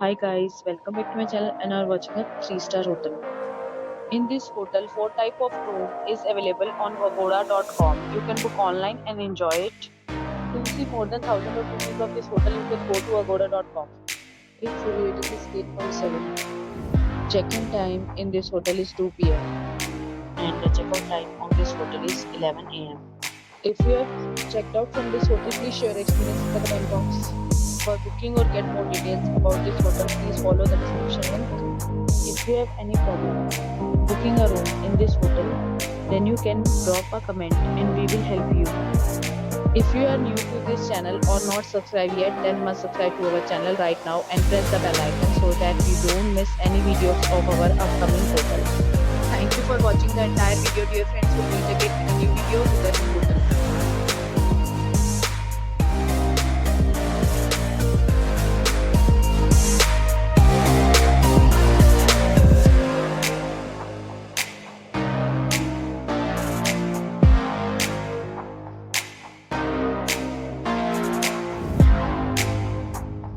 Hi guys, welcome back to my channel and are watching a 3-star hotel. In this hotel, 4 type of room is available on agoda.com. You can book online and enjoy it. To see more than thousands of reviews of this hotel, you can go to agoda.com. Its rating is 8.7. Check-in time in this hotel is 2 p.m. and the check-out time on this hotel is 11 a.m. If you have checked out from this hotel, please share your experience in the comment box. For booking or get more details about this hotel, please follow the description link. If you have any problem booking a room in this hotel, then you can drop a comment and we will help you. If you are new to this channel or not subscribed yet, then must subscribe to our channel right now and press the bell icon so that you don't miss any videos of our upcoming hotel. Thank you for watching the entire video, dear friends. We'll meet again in a new video.